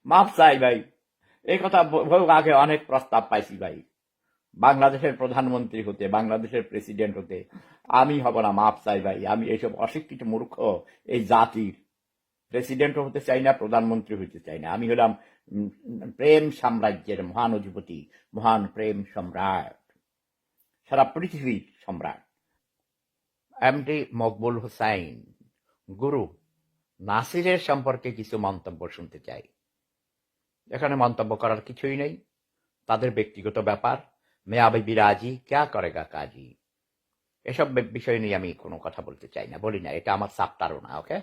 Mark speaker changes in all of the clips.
Speaker 1: মাফ চাই ভাই, এই কথা বহু আগে অনেক প্রস্তাব পাইছি ভাই। বাংলাদেশের প্রধানমন্ত্রী হতে, বাংলাদেশের প্রেসিডেন্ট হতে আমি হব না, মাফ চাই ভাই। আমি এইসব অশিক্ষিত মূর্খ এই জাতির প্রেসিডেন্টও হতে চাই না, প্রধানমন্ত্রী হতে চাই না। আমি হলাম উম, প্রেম সাম্রাজ্যের মহান অধিপতি, মহান প্রেম সম্রাট, সারা পৃথিবীর সম্রাট। এমডি মকবুল হোসাইন, গুরু নাসিরের সম্পর্কে কিছু মন্তব্য শুনতে চাই। এখানে মন্তব্য করার কিছুই নেই, তাদের ব্যক্তিগত ব্যাপার। মেয়া বিবি রাজি, ক্যা করেগা কাজী, এসব বিষয় নিয়ে আমি কোনো কথা বলতে চাই না, বলি না, এটা আমার চাপটারও না। ওকে,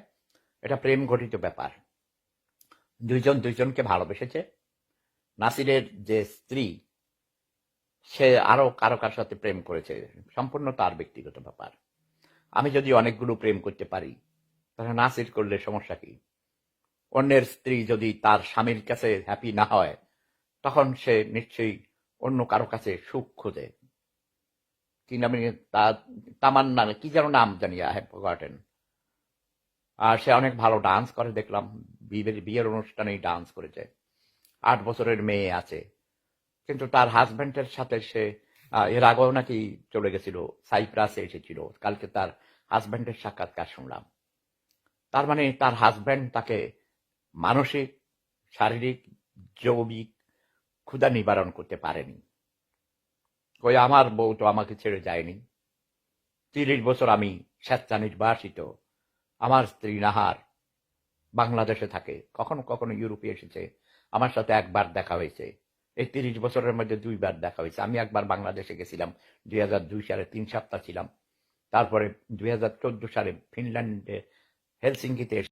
Speaker 1: এটা প্রেম ঘটিত ব্যাপার। দুইজন দুইজনকে ভালোবেসেছে। নাসিরের যে স্ত্রী, সে আরো কারো কার সাথে প্রেম করেছে, সম্পূর্ণ তার ব্যক্তিগত ব্যাপার। আমি যদি অনেকগুলো প্রেম করতে পারি, তাহলে নাসির করলে সমস্যা কি? অন্যের স্ত্রী যদি তার স্বামীর কাছে হ্যাপি না হয়, তখন সে নিশ্চয়ই অন্য কারো কাছে সুখ খোঁজে। কি নামে তার, তামান্না কি যেন নাম জানি, আই হ্যাভ ফরগটেন। আর সে অনেক ভালো ডান্স করে দেখলাম, বিয়ের অনুষ্ঠানেই ডান্স করেছে। 8 বছরের মেয়ে আছে, কিন্তু তার হাজবেন্ডের সাথে সে এর আগেও নাকি চলে গেছিল, সাইপ্রাসে এসেছিল। কালকে তার হাজবেন্ডের সাক্ষাৎকার শুনলাম। তার মানে তার হাজবেন্ড তাকে মানসিক, শারীরিক, যৌবিক ক্ষুধা নিবারণ করতে পারেনি। ওই আমার বউ তো আমাকে ছেড়ে যায়নি। 30 বছর আমি স্বেচ্ছা নির্বাসিত। আমার স্ত্রী নাহার বাংলাদেশে থাকে, কখনো কখনো ইউরোপে এসেছে, আমার সাথে একবার দেখা হয়েছে। এই 30 বছরের মধ্যে 2বার দেখা হয়েছে। আমি একবার বাংলাদেশে গেছিলাম 2002 সালে, 3 সপ্তাহ ছিলাম। তারপরে 2014 সালে ফিনল্যান্ডে হেলসিঙ্কিতে